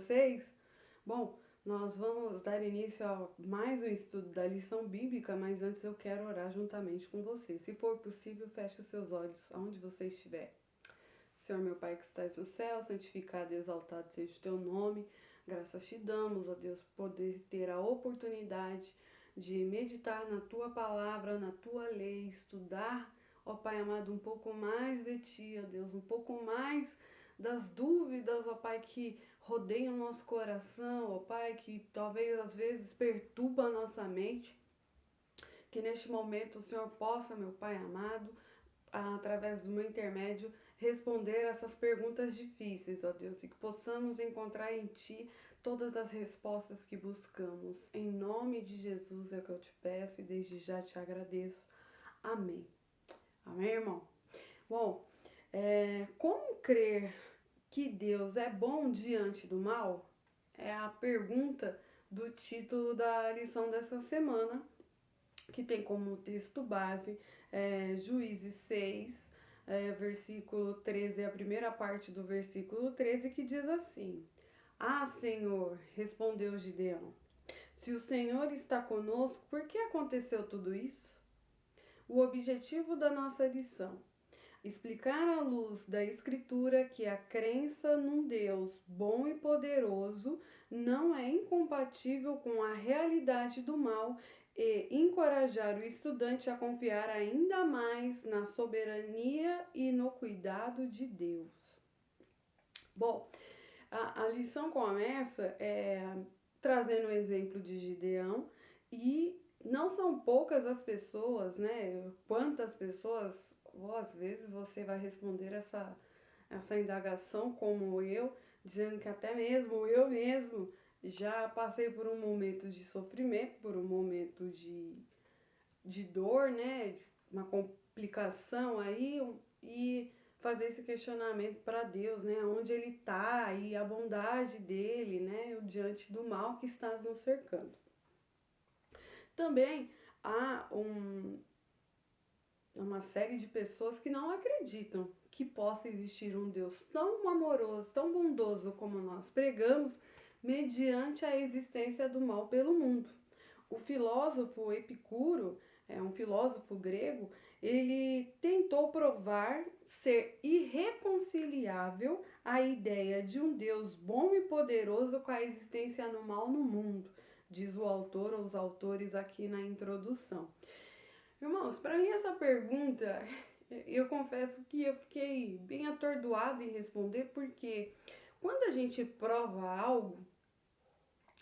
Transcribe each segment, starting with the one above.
vocês? Bom, nós vamos dar início a mais um estudo da lição bíblica, mas antes eu quero orar juntamente com você. Se for possível, feche os seus olhos aonde você estiver. Senhor meu Pai que estás no céu, santificado e exaltado seja o teu nome. Graças te damos, ó Deus, por poder ter a oportunidade de meditar na tua palavra, na tua lei, estudar, ó Pai amado, um pouco mais de ti, ó Deus, um pouco mais das dúvidas, ó Pai, que rodeiam o nosso coração, ó Pai, que talvez às vezes perturba a nossa mente. Que neste momento o Senhor possa, meu Pai amado, através do meu intermédio, responder essas perguntas difíceis, ó Deus, e que possamos encontrar em Ti todas as respostas que buscamos. Em nome de Jesus é o que eu te peço e desde já te agradeço. Amém. Amém, irmão? Bom, como crer que Deus é bom diante do mal? É a pergunta do título da lição dessa semana, que tem como texto base Juízes 6, versículo 13, a primeira parte do versículo 13, que diz assim: Ah, Senhor, respondeu Gideão, se o Senhor está conosco, por que aconteceu tudo isso? O objetivo da nossa lição: explicar à luz da Escritura que a crença num Deus bom e poderoso não é incompatível com a realidade do mal e encorajar o estudante a confiar ainda mais na soberania e no cuidado de Deus. Bom, a lição começa trazendo o exemplo de Gideão, e não são poucas as pessoas, né? Quantas pessoas, ou às vezes você vai responder essa indagação como eu, dizendo que até mesmo eu mesmo já passei por um momento de sofrimento, por um momento de dor, né? Uma complicação aí, e fazer esse questionamento para Deus, né? Onde Ele está e a bondade dele, né? Diante do mal que está nos cercando. Também há uma série de pessoas que não acreditam que possa existir um Deus tão amoroso, tão bondoso como nós pregamos, mediante a existência do mal pelo mundo. O filósofo Epicuro, um filósofo grego, ele tentou provar ser irreconciliável a ideia de um Deus bom e poderoso com a existência do mal no mundo, diz o autor ou os autores aqui na introdução. Irmãos, para mim essa pergunta, eu confesso que eu fiquei bem atordoada em responder, porque quando a gente prova algo,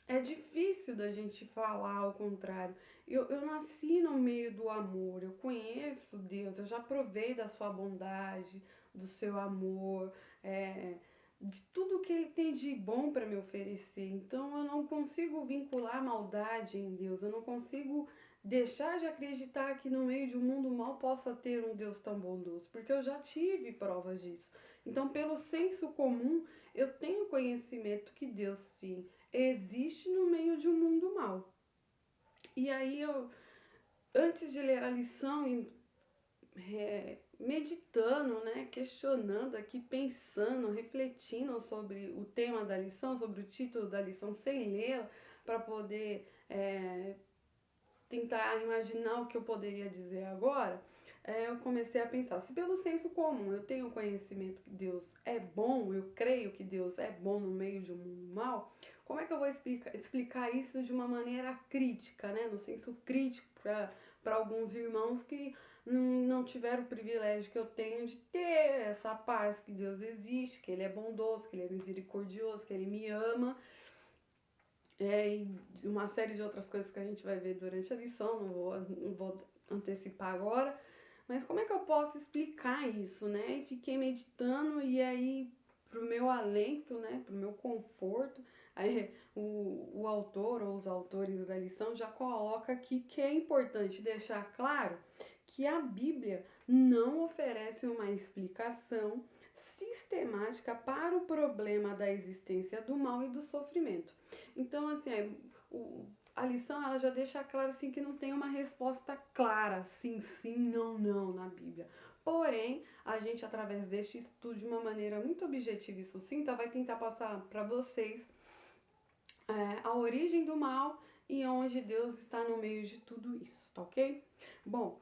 é difícil da gente falar ao contrário. Eu nasci no meio do amor, eu conheço Deus, eu já provei da sua bondade, do seu amor, de tudo que Ele tem de bom para me oferecer. Então eu não consigo vincular maldade em Deus, eu não consigo deixar de acreditar que no meio de um mundo mal possa ter um Deus tão bondoso, porque eu já tive provas disso. Então, pelo senso comum, eu tenho conhecimento que Deus sim existe no meio de um mundo mal. E aí eu, antes de ler a lição e meditando, né, questionando aqui, pensando, refletindo sobre o tema da lição, sobre o título da lição, sem lê-la, para poder tentar imaginar o que eu poderia dizer agora, eu comecei a pensar, se pelo senso comum eu tenho conhecimento que Deus é bom, eu creio que Deus é bom no meio de um mundo mal, como é que eu vou explicar isso de uma maneira crítica, né? No senso crítico para alguns irmãos que não tiveram o privilégio que eu tenho de ter essa paz que Deus existe, que Ele é bondoso, que Ele é misericordioso, que Ele me ama, e uma série de outras coisas que a gente vai ver durante a lição, não vou antecipar agora, mas como é que eu posso explicar isso, né? E fiquei meditando, e aí, pro meu alento, né, pro meu conforto, aí o autor ou os autores da lição já coloca aqui que é importante deixar claro que a Bíblia não oferece uma explicação sistemática para o problema da existência do mal e do sofrimento. Então, assim, a lição ela já deixa claro assim, que não tem uma resposta clara, sim, sim, não, não, na Bíblia. Porém, a gente, através deste estudo, de uma maneira muito objetiva e sucinta, vai tentar passar para vocês a origem do mal e onde Deus está no meio de tudo isso, tá ok? Bom,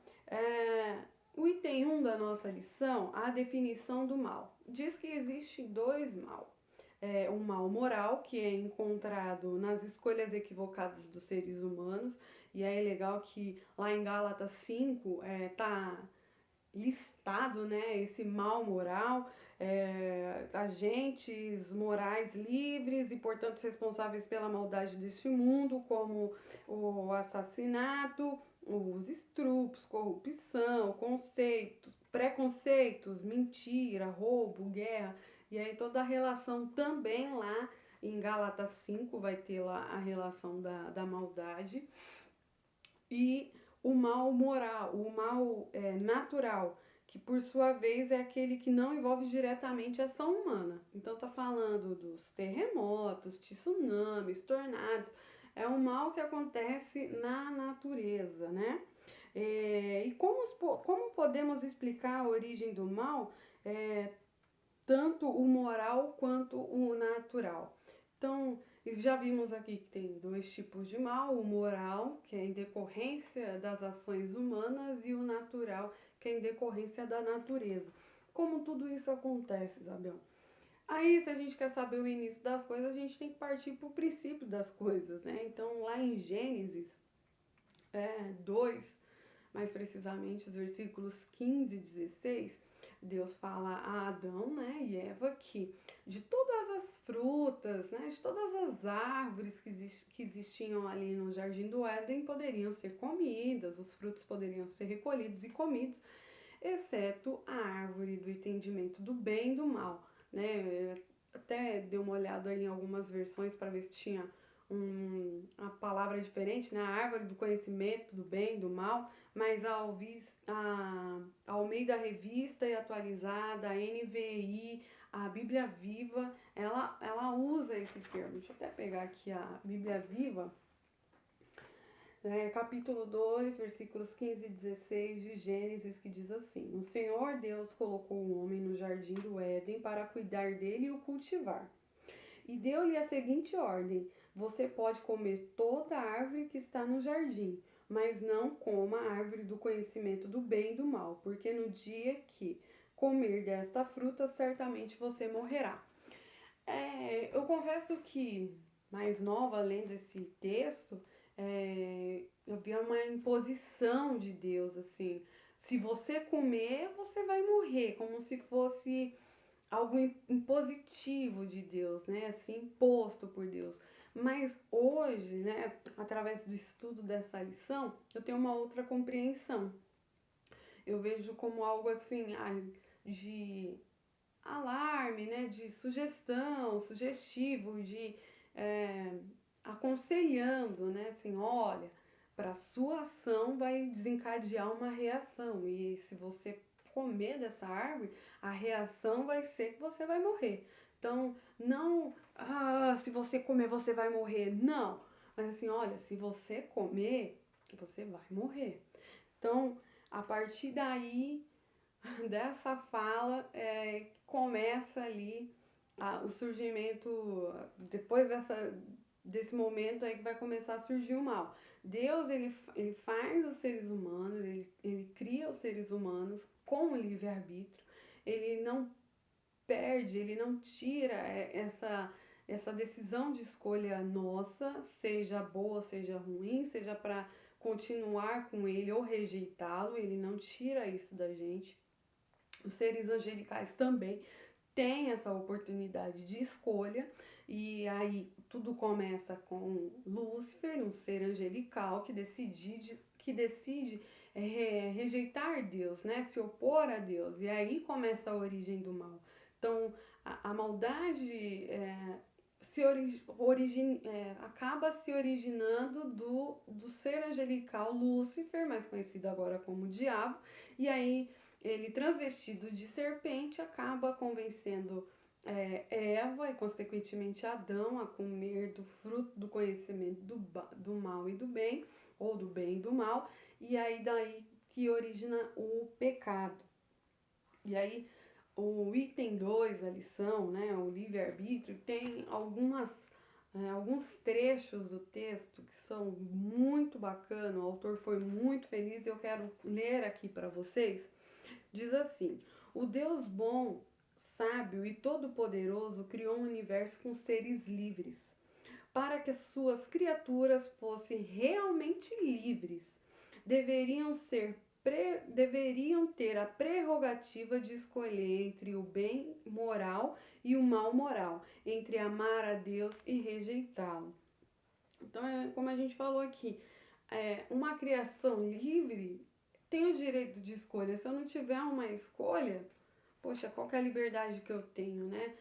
o item 1 da nossa lição, a definição do mal. Diz que existe dois mal. Um mal moral, que é encontrado nas escolhas equivocadas dos seres humanos, e aí é legal que lá em Gálatas 5 tá listado, né, esse mal moral, agentes morais livres e, portanto, responsáveis pela maldade deste mundo, como o assassinato, os estrupos, corrupção, preconceitos, mentira, roubo, guerra, e aí toda a relação também lá em Gálatas 5 vai ter lá a relação da maldade. E o mal moral, o mal natural, que por sua vez é aquele que não envolve diretamente a ação humana. Então tá falando dos terremotos, tsunamis, tornados, é um mal que acontece na natureza, né? E como podemos explicar a origem do mal, tanto o moral quanto o natural? Então, já vimos aqui que tem dois tipos de mal, o moral, que é em decorrência das ações humanas, e o natural, que é em decorrência da natureza. Como tudo isso acontece, Isabel? Aí, se a gente quer saber o início das coisas, a gente tem que partir para o princípio das coisas, né? Então, lá em Gênesis 2, mais precisamente os versículos 15 e 16, Deus fala a Adão, né, e Eva que de todas as frutas, né, de todas as árvores que existiam ali no Jardim do Éden poderiam ser comidas, os frutos poderiam ser recolhidos e comidos, exceto a árvore do entendimento do bem e do mal, né? Eu até dei uma olhada em algumas versões para ver se tinha uma palavra diferente, né? A árvore do conhecimento do bem e do mal, mas a Almeida Revista e Atualizada, a NVI, a Bíblia Viva, ela usa esse termo. Deixa eu até pegar aqui a Bíblia Viva, capítulo 2, versículos 15 e 16 de Gênesis, que diz assim: O Senhor Deus colocou o homem no jardim do Éden para cuidar dele e o cultivar. E deu-lhe a seguinte ordem: Você pode comer toda a árvore que está no jardim, mas não coma a árvore do conhecimento do bem e do mal, porque no dia que comer desta fruta, certamente você morrerá. Eu confesso que, mais nova, lendo esse texto, eu vi uma imposição de Deus, assim. Se você comer, você vai morrer, como se fosse algo impositivo de Deus, né? Assim, imposto por Deus. Mas hoje, né, através do estudo dessa lição, eu tenho uma outra compreensão. Eu vejo como algo assim, de alarme, né, de sugestão, sugestivo, de aconselhando, né, assim, olha, para sua ação vai desencadear uma reação e se você comer dessa árvore, a reação vai ser que você vai morrer. Então, não, se você comer você vai morrer, não. Mas assim, olha, se você comer, você vai morrer. Então, a partir daí, dessa fala, começa ali o surgimento, depois desse momento aí que vai começar a surgir o mal. Deus, ele faz os seres humanos, ele cria os seres humanos com o livre-arbítrio, ele não perde, ele não tira essa decisão de escolha nossa, seja boa, seja ruim, seja para continuar com ele ou rejeitá-lo, ele não tira isso da gente. Os seres angelicais também têm essa oportunidade de escolha, e aí tudo começa com Lúcifer, um ser angelical que decide rejeitar Deus, né? Se opor a Deus, e aí começa a origem do mal. Então, a maldade acaba se originando do ser angelical Lúcifer, mais conhecido agora como diabo, e aí ele, transvestido de serpente, acaba convencendo Eva e, consequentemente, Adão a comer do fruto do conhecimento do mal e do bem, ou do bem e do mal, e aí daí que origina o pecado. E aí, o item 2 da lição, né, o livre-arbítrio, tem algumas alguns trechos do texto que são muito bacanas, o autor foi muito feliz e eu quero ler aqui para vocês. Diz assim: o Deus bom, sábio e todo-poderoso criou um universo com seres livres, para que suas criaturas fossem realmente livres. Deveriam ser deveriam ter a prerrogativa de escolher entre o bem moral e o mal moral, entre amar a Deus e rejeitá-lo. Então, como a gente falou aqui, uma criação livre tem o direito de escolha. Se eu não tiver uma escolha, poxa, qual que é a liberdade que eu tenho, né?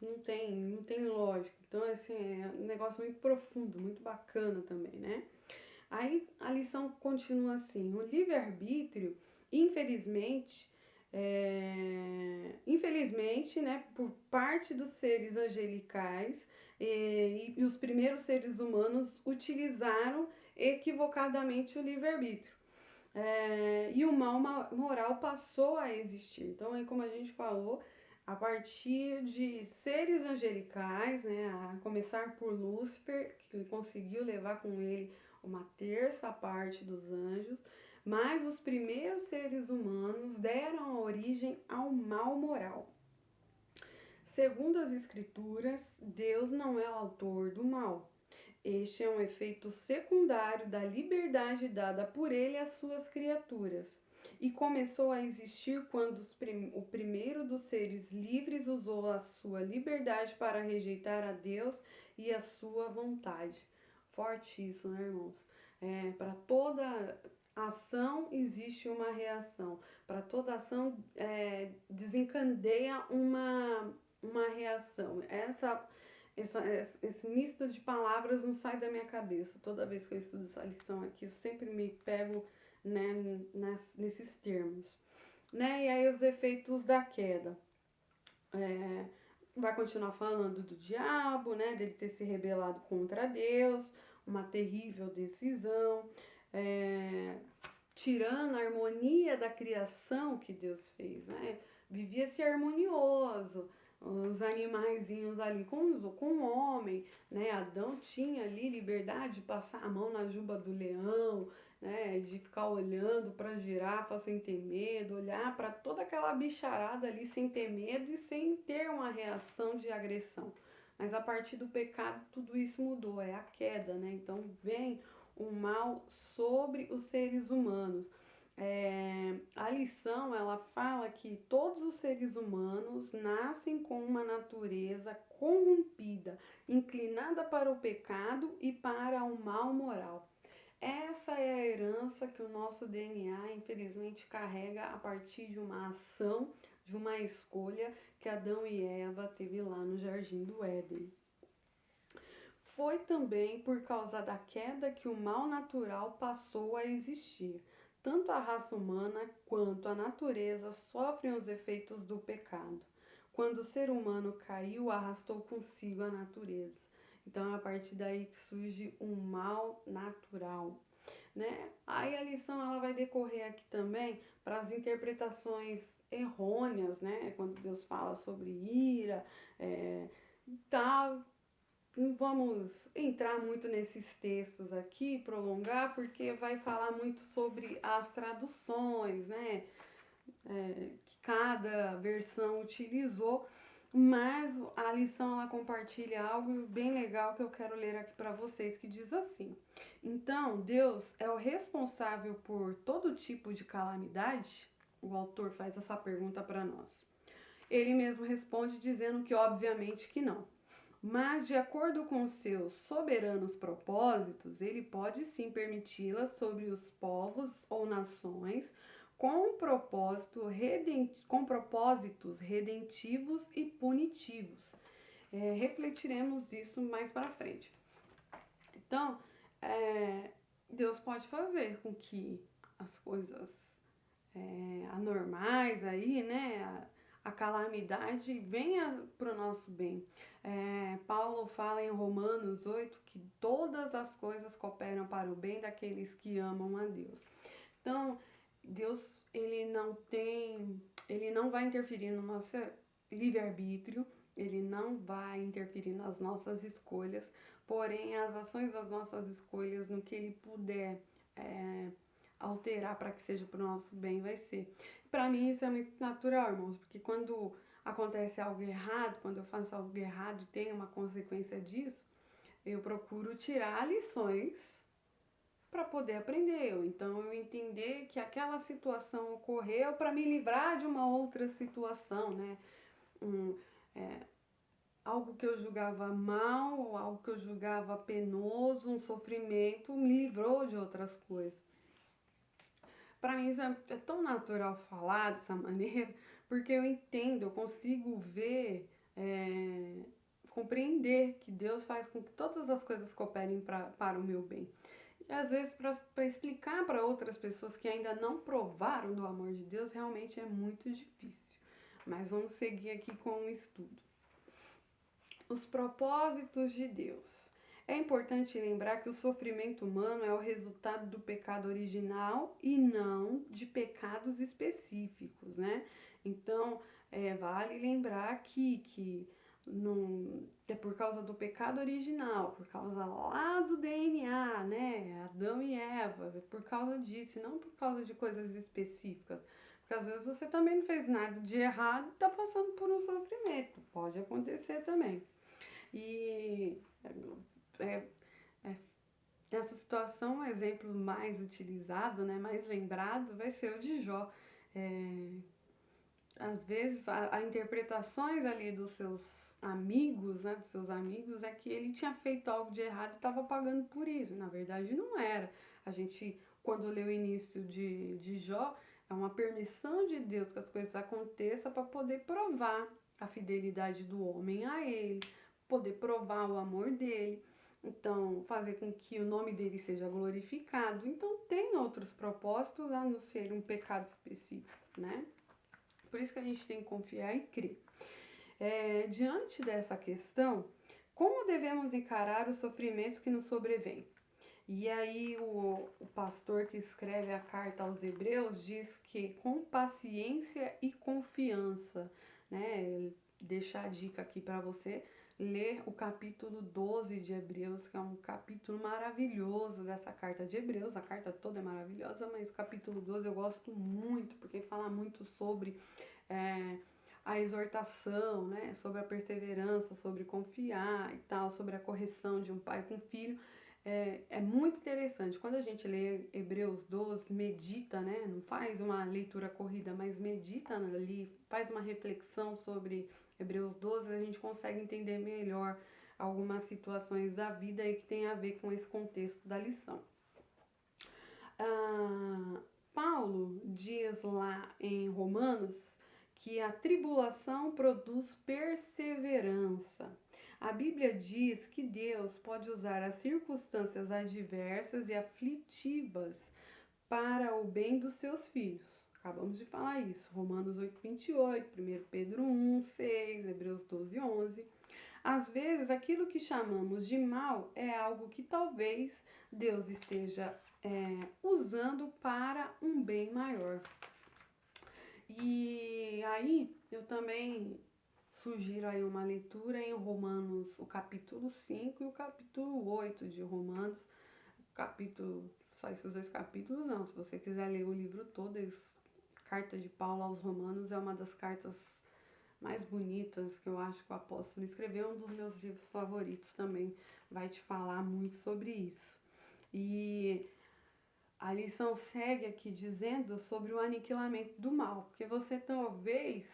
Não tem lógica. Então, assim, é um negócio muito profundo, muito bacana também, né? Aí a lição continua assim: o livre-arbítrio, infelizmente, infelizmente, né, por parte dos seres angelicais e os primeiros seres humanos utilizaram equivocadamente o livre-arbítrio. E o mal moral passou a existir. Então, aí, como a gente falou, a partir de seres angelicais, né, a começar por Lúcifer, que conseguiu levar com ele uma terça parte dos anjos, mas os primeiros seres humanos deram origem ao mal moral. Segundo as Escrituras, Deus não é o autor do mal. Este é um efeito secundário da liberdade dada por ele às suas criaturas, e começou a existir quando o primeiro dos seres livres usou a sua liberdade para rejeitar a Deus e a sua vontade. Forte isso, né, irmãos? Para toda ação existe uma reação. Para toda ação desencadeia uma reação. Esse misto de palavras não sai da minha cabeça. Toda vez que eu estudo essa lição aqui, eu sempre me pego, né, nesses termos. Né? E aí os efeitos da queda. Vai continuar falando do diabo, né, dele ter se rebelado contra Deus, uma terrível decisão, tirando a harmonia da criação que Deus fez, né? Vivia-se harmonioso, os animaizinhos ali com o homem, né? Adão tinha ali liberdade de passar a mão na juba do leão, né? De ficar olhando para a girafa sem ter medo, olhar para toda aquela bicharada ali sem ter medo e sem ter uma reação de agressão. Mas a partir do pecado tudo isso mudou, é a queda, né? Então vem o mal sobre os seres humanos. A lição ela fala que todos os seres humanos nascem com uma natureza corrompida, inclinada para o pecado e para o mal moral. Essa é a herança que o nosso DNA, infelizmente, carrega a partir de uma ação, de uma escolha que Adão e Eva teve lá no Jardim do Éden. Foi também por causa da queda que o mal natural passou a existir. Tanto a raça humana quanto a natureza sofrem os efeitos do pecado. Quando o ser humano caiu, arrastou consigo a natureza. Então é a partir daí que surge um mal natural, né? Aí a lição ela vai decorrer aqui também para as interpretações errôneas, né? Quando Deus fala sobre ira, tal. Não vamos entrar muito nesses textos aqui, prolongar, porque vai falar muito sobre as traduções, né? Que cada versão utilizou, mas a lição ela compartilha algo bem legal que eu quero ler aqui para vocês, que diz assim: então, Deus é o responsável por todo tipo de calamidade? O autor faz essa pergunta para nós. Ele mesmo responde dizendo que obviamente que não. Mas, de acordo com seus soberanos propósitos, ele pode sim permiti-las sobre os povos ou nações com propósitos redentivos e punitivos. Refletiremos isso mais para frente. Então, Deus pode fazer com que as coisas anormais aí, né? A calamidade venha para o nosso bem. Paulo fala em Romanos 8 que todas as coisas cooperam para o bem daqueles que amam a Deus. Então, Deus ele não vai interferir no nosso livre-arbítrio, ele não vai interferir nas nossas escolhas, porém as ações das nossas escolhas, no que ele puder alterar para que seja para o nosso bem, vai ser. Para mim isso é muito natural, irmãos, porque quando acontece algo errado, quando eu faço algo errado e tem uma consequência disso, eu procuro tirar lições para poder aprender. Então eu entender que aquela situação ocorreu para me livrar de uma outra situação, né? Algo que eu julgava mal, algo que eu julgava penoso, um sofrimento, me livrou de outras coisas. Para mim isso é tão natural falar dessa maneira, porque eu entendo, eu consigo ver, compreender que Deus faz com que todas as coisas cooperem para o meu bem. E às vezes para explicar para outras pessoas que ainda não provaram do amor de Deus, realmente é muito difícil. Mas vamos seguir aqui com o estudo. Os propósitos de Deus. É importante lembrar que o sofrimento humano é o resultado do pecado original e não de pecados específicos, né? Então, vale lembrar que não, é por causa do pecado original, por causa lá do DNA, né? Adão e Eva, por causa disso, não por causa de coisas específicas. Porque às vezes você também não fez nada de errado e está passando por um sofrimento. Pode acontecer também. E é, é, nessa situação, o exemplo mais utilizado, né, mais lembrado, vai ser o de Jó. Às vezes, a interpretações ali dos seus amigos, né, dos seus amigos, é que ele tinha feito algo de errado e estava pagando por isso. Na verdade, não era. A gente, quando lê o início de Jó, é uma permissão de Deus que as coisas aconteçam para poder provar a fidelidade do homem a ele, poder provar o amor dele, então fazer com que o nome dele seja glorificado. Então tem outros propósitos a não ser um pecado específico, né? Por isso que a gente tem que confiar e crer. Diante dessa questão, como devemos encarar os sofrimentos que nos sobrevêm? E aí o pastor que escreve a carta aos Hebreus diz que com paciência e confiança, né? Ele deixa a dica aqui para você ler o capítulo 12 de Hebreus, que é um capítulo maravilhoso dessa carta de Hebreus. A carta toda é maravilhosa, mas o capítulo 12 eu gosto muito, porque fala muito sobre a exortação, né? Sobre a perseverança, sobre confiar e tal, sobre a correção de um pai com filho. É muito interessante. Quando a gente lê Hebreus 12, medita, né? Não faz uma leitura corrida, mas medita ali, faz uma reflexão sobre Hebreus 12, a gente consegue entender melhor algumas situações da vida aí que tem a ver com esse contexto da lição. Paulo diz lá em Romanos que a tribulação produz perseverança. A Bíblia diz que Deus pode usar as circunstâncias adversas e aflitivas para o bem dos seus filhos. Acabamos de falar isso. Romanos 8:28, 1 Pedro 1:6, Hebreus 12:11. Às vezes, aquilo que chamamos de mal é algo que talvez Deus esteja usando para um bem maior. E aí, eu também sugiro aí uma leitura em Romanos, o capítulo 5 e o capítulo 8 de Romanos. Só esses dois capítulos não, se você quiser ler o livro todo, Carta de Paulo aos Romanos é uma das cartas mais bonitas que eu acho que o apóstolo escreveu, um dos meus livros favoritos também, vai te falar muito sobre isso. E a lição segue aqui dizendo sobre o aniquilamento do mal, porque você talvez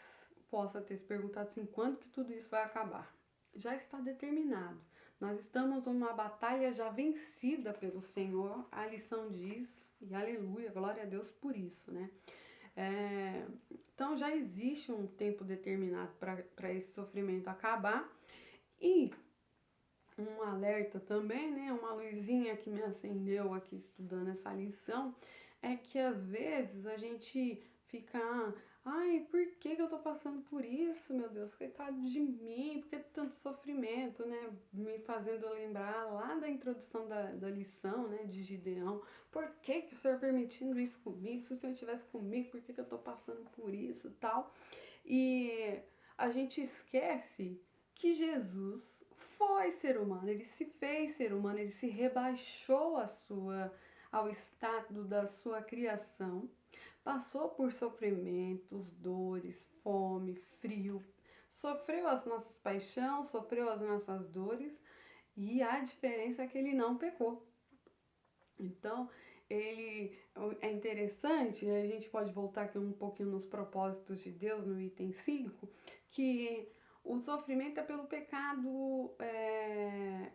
possa ter se perguntado assim, quando que tudo isso vai acabar? Já está determinado. Nós estamos numa batalha já vencida pelo Senhor, a lição diz, e aleluia, glória a Deus por isso, né? Então já existe um tempo determinado para esse sofrimento acabar. E um alerta também, né? Uma luzinha que me acendeu aqui estudando essa lição, é que às vezes a gente fica, ai, por que eu tô passando por isso, meu Deus, coitado de mim, por que tanto sofrimento, né? Me fazendo lembrar lá da introdução da lição, né, de Gideão, por que o Senhor permitindo isso comigo? Se o Senhor estivesse comigo, por que eu tô passando por isso e tal? E a gente esquece que Jesus foi ser humano, ele se fez ser humano, ele se rebaixou ao estado da sua criação, passou por sofrimentos, dores, fome, frio, sofreu as nossas paixões, sofreu as nossas dores, e a diferença é que ele não pecou. Então, ele é interessante, a gente pode voltar aqui um pouquinho nos propósitos de Deus, no item 5, que o sofrimento é pelo pecado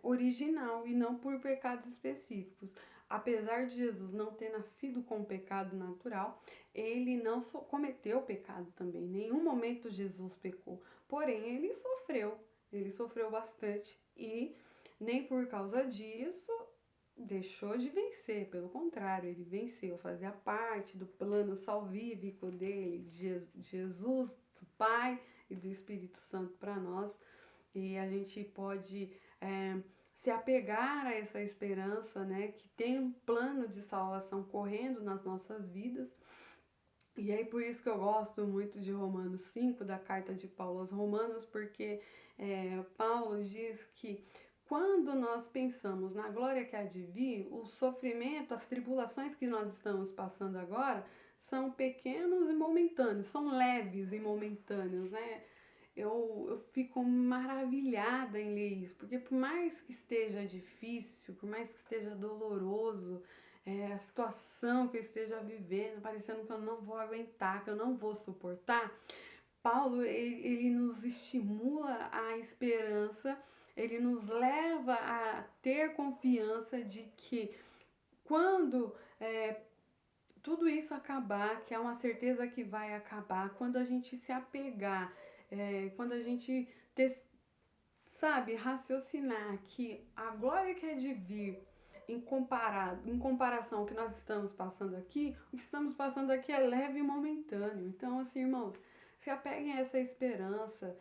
original e não por pecados específicos. Apesar de Jesus não ter nascido com pecado natural, ele não cometeu pecado também. Em nenhum momento Jesus pecou. Porém, ele sofreu bastante e nem por causa disso deixou de vencer, pelo contrário, ele venceu, fazia parte do plano salvífico dele, de Jesus, do Pai e do Espírito Santo para nós, e a gente pode se apegar a essa esperança, né, que tem um plano de salvação correndo nas nossas vidas. E aí por isso que eu gosto muito de Romanos 5, da carta de Paulo aos Romanos, porque Paulo diz que quando nós pensamos na glória que há de vir, o sofrimento, as tribulações que nós estamos passando agora são pequenos e momentâneos, são leves e momentâneos, né? Eu fico maravilhada em ler isso, porque por mais que esteja difícil, por mais que esteja doloroso, a situação que eu esteja vivendo, parecendo que eu não vou aguentar, que eu não vou suportar, Paulo, ele nos estimula a esperança, ele nos leva a ter confiança de que quando tudo isso acabar, que é uma certeza que vai acabar, quando a gente se apegar, quando a gente raciocinar que a glória que é de vir em comparação ao que nós estamos passando aqui, o que estamos passando aqui é leve e momentâneo. Então, assim, irmãos, se apeguem a essa esperança,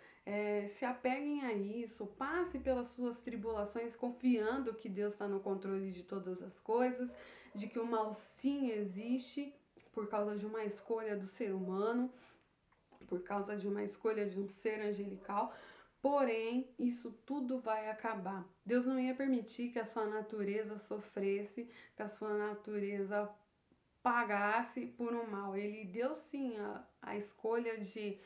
se apeguem a isso, passe pelas suas tribulações confiando que Deus está no controle de todas as coisas, de que o mal sim existe por causa de uma escolha do ser humano, por causa de uma escolha de um ser angelical. Porém, isso tudo vai acabar. Deus não ia permitir que a sua natureza sofresse, que a sua natureza pagasse por um mal. Ele deu sim a escolha de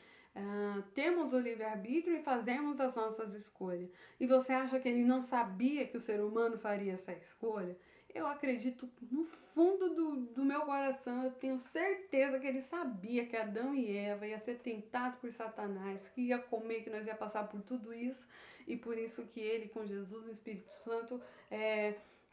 termos o livre-arbítrio e fazermos as nossas escolhas. E você acha que ele não sabia que o ser humano faria essa escolha? Eu acredito no fundo do meu coração, eu tenho certeza que ele sabia que Adão e Eva ia ser tentado por Satanás, que ia comer, que nós ia passar por tudo isso, e por isso que ele, com Jesus e o Espírito Santo,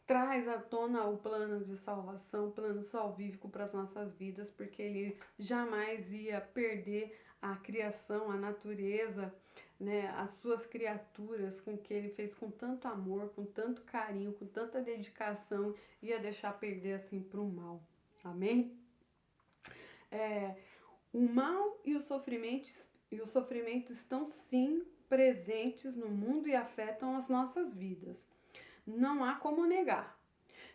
traz à tona o plano de salvação, o plano salvífico para as nossas vidas, porque ele jamais ia perder a criação, a natureza, né, as suas criaturas, com que ele fez com tanto amor, com tanto carinho, com tanta dedicação, ia deixar perder assim para o mal. Amém? O mal e o sofrimento estão sim presentes no mundo e afetam as nossas vidas. Não há como negar.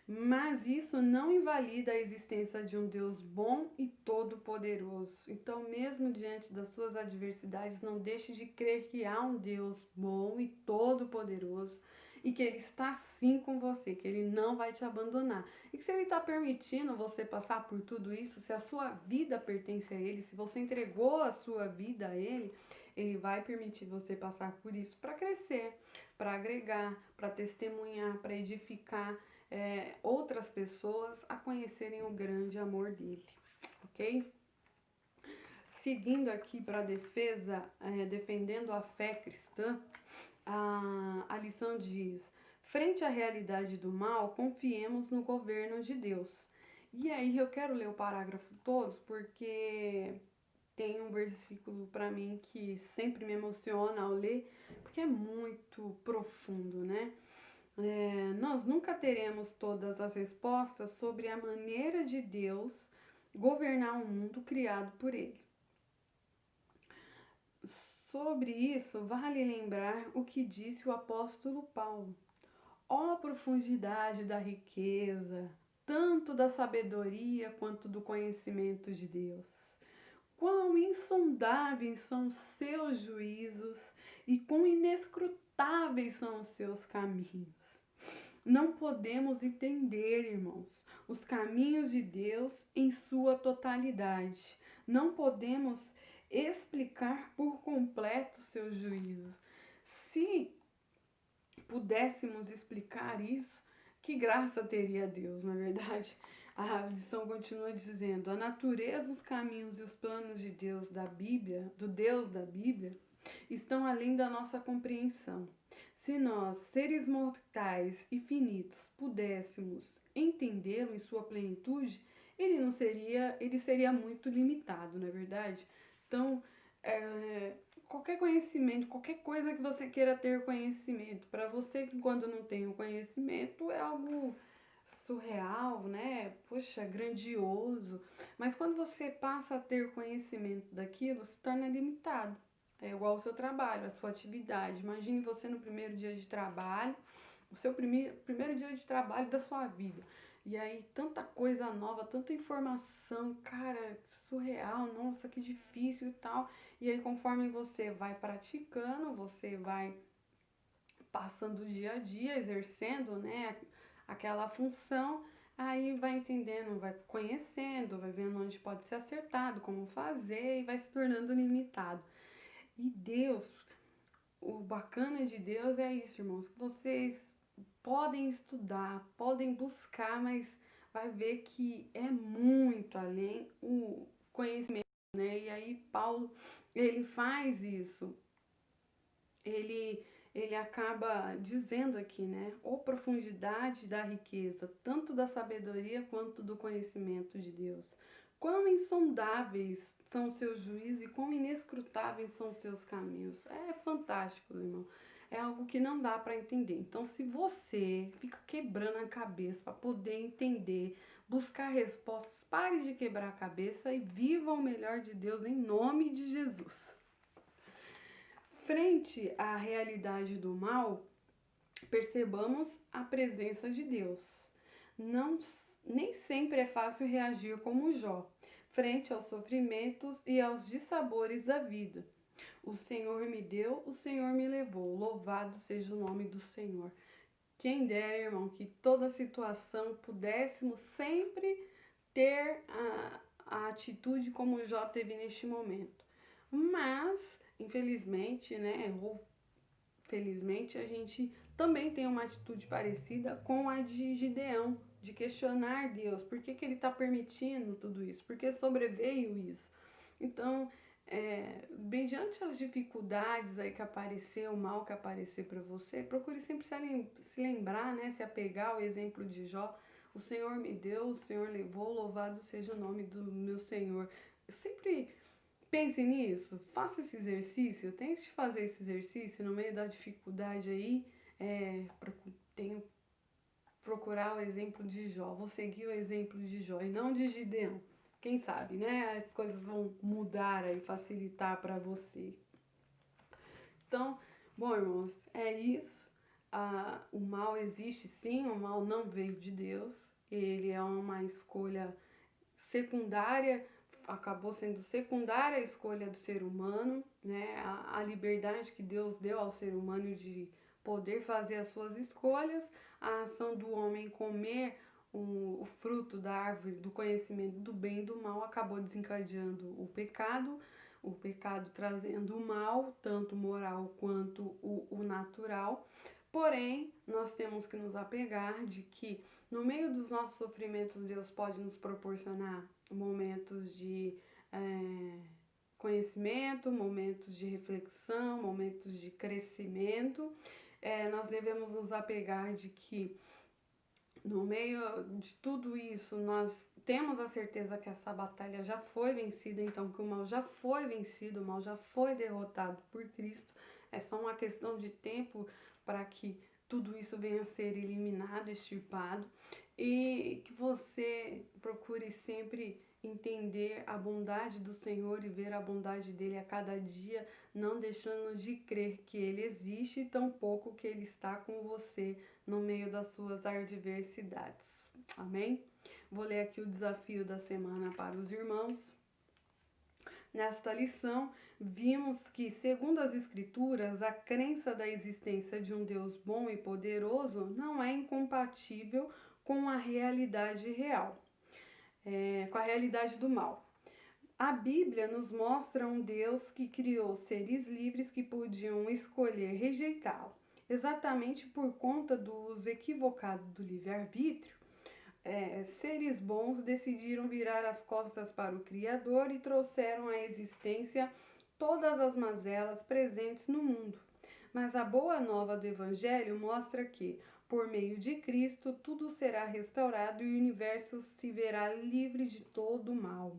Mas isso não invalida a existência de um Deus bom e todo-poderoso. Então, mesmo diante das suas adversidades, não deixe de crer que há um Deus bom e todo-poderoso e que Ele está sim com você, que Ele não vai te abandonar. E que se Ele está permitindo você passar por tudo isso, se a sua vida pertence a Ele, se você entregou a sua vida a Ele, Ele vai permitir você passar por isso para crescer, para agregar, para testemunhar, para edificar outras pessoas a conhecerem o grande amor dele, ok? Seguindo aqui para a defesa, defendendo a fé cristã, a lição diz: frente à realidade do mal, confiemos no governo de Deus. E aí eu quero ler o parágrafo todos porque tem um versículo para mim que sempre me emociona ao ler, porque é muito profundo, né? Nós nunca teremos todas as respostas sobre a maneira de Deus governar um mundo criado por Ele. Sobre isso, vale lembrar o que disse o apóstolo Paulo. Ó profundidade da riqueza, tanto da sabedoria quanto do conhecimento de Deus! Quão insondáveis são os seus juízos e quão inescrutáveis são os seus caminhos. Não podemos entender, irmãos, os caminhos de Deus em sua totalidade. Não podemos explicar por completo seus juízos. Se pudéssemos explicar isso, que graça teria Deus, na verdade? A lição continua dizendo: a natureza, os caminhos e os planos de Deus da Bíblia, do Deus da Bíblia, estão além da nossa compreensão. Se nós, seres mortais e finitos, pudéssemos entendê-lo em sua plenitude, ele seria muito limitado, não é verdade? Então, qualquer conhecimento, qualquer coisa que você queira ter conhecimento, para você, quando não tem o conhecimento, é algo surreal, né? Poxa, grandioso. Mas quando você passa a ter conhecimento daquilo, se torna limitado. É igual ao seu trabalho, a sua atividade. Imagine você no primeiro dia de trabalho, o seu primeiro dia de trabalho da sua vida. E aí, tanta coisa nova, tanta informação, cara, surreal, nossa, que difícil e tal. E aí, conforme você vai praticando, você vai passando o dia a dia, exercendo, né, aquela função, aí vai entendendo, vai conhecendo, vai vendo onde pode ser acertado, como fazer e vai se tornando limitado. E Deus, o bacana de Deus é isso, irmãos, que vocês podem estudar, podem buscar, mas vai ver que é muito além o conhecimento, né? E aí Paulo, ele faz isso. Ele acaba dizendo aqui, né? Ou profundidade da riqueza, tanto da sabedoria quanto do conhecimento de Deus. Quão insondáveis são os seus juízos e quão inescrutáveis são os seus caminhos. É fantástico, irmão. É algo que não dá para entender. Então, se você fica quebrando a cabeça para poder entender, buscar respostas, pare de quebrar a cabeça e viva o melhor de Deus em nome de Jesus. Frente à realidade do mal, percebamos a presença de Deus. Não, nem sempre é fácil reagir como Jó, frente aos sofrimentos e aos dissabores da vida. O Senhor me deu, o Senhor me levou. Louvado seja o nome do Senhor. Quem dera, irmão, que toda situação pudéssemos sempre ter a atitude como Jó teve neste momento. Mas, infelizmente, né, ou felizmente, a gente também tem uma atitude parecida com a de Gideão, de questionar Deus, por que ele está permitindo tudo isso, por que sobreveio isso. Então, bem diante das dificuldades aí que aparecer, o mal que aparecer para você, procure sempre se lembrar, né, se apegar ao exemplo de Jó. O Senhor me deu, o Senhor levou, louvado seja o nome do meu Senhor. Eu sempre pense nisso, faça esse exercício, tente fazer esse exercício no meio da dificuldade aí, procurar o exemplo de Jó, vou seguir o exemplo de Jó e não de Gideão. Quem sabe, né? As coisas vão mudar aí, facilitar para você. Então, bom, irmãos, é isso. O mal existe sim, o mal não veio de Deus, ele é uma escolha secundária, acabou sendo secundária a escolha do ser humano, né? A liberdade que Deus deu ao ser humano de poder fazer as suas escolhas, a ação do homem comer o fruto da árvore do conhecimento do bem e do mal acabou desencadeando o pecado trazendo o mal, tanto moral quanto o natural. Porém, nós temos que nos apegar de que no meio dos nossos sofrimentos, Deus pode nos proporcionar momentos de conhecimento, momentos de reflexão, momentos de crescimento. Nós devemos nos apegar de que no meio de tudo isso, nós temos a certeza que essa batalha já foi vencida, então que o mal já foi vencido, o mal já foi derrotado por Cristo. É só uma questão de tempo para que tudo isso venha a ser eliminado, extirpado, e que você procure sempre entender a bondade do Senhor e ver a bondade dele a cada dia, não deixando de crer que ele existe e tampouco que ele está com você no meio das suas adversidades. Amém? Vou ler aqui o desafio da semana para os irmãos. Nesta lição, vimos que, segundo as Escrituras, a crença da existência de um Deus bom e poderoso não é incompatível com a realidade real, com a realidade do mal. A Bíblia nos mostra um Deus que criou seres livres que podiam escolher rejeitá-lo. Exatamente por conta do uso equivocado do livre-arbítrio, seres bons decidiram virar as costas para o Criador e trouxeram à existência todas as mazelas presentes no mundo. Mas a boa nova do Evangelho mostra que, por meio de Cristo, tudo será restaurado e o universo se verá livre de todo o mal.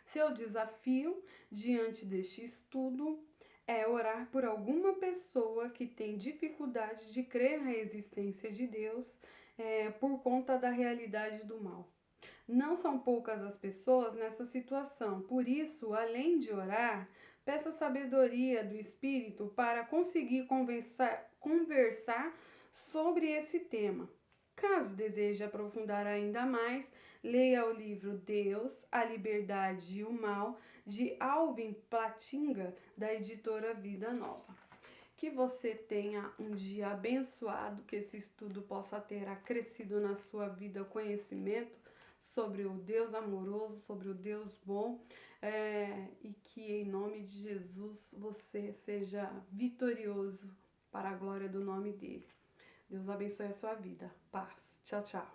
Seu desafio diante deste estudo é orar por alguma pessoa que tem dificuldade de crer na existência de Deus por conta da realidade do mal. Não são poucas as pessoas nessa situação, por isso, além de orar, peça sabedoria do Espírito para conseguir conversar sobre esse tema. Caso deseje aprofundar ainda mais, leia o livro Deus, a Liberdade e o Mal, de Alvin Plantinga, da editora Vida Nova. Que você tenha um dia abençoado, que esse estudo possa ter acrescido na sua vida conhecimento sobre o Deus amoroso, sobre o Deus bom, e que em nome de Jesus você seja vitorioso para a glória do nome dele. Deus abençoe a sua vida. Paz. Tchau, tchau.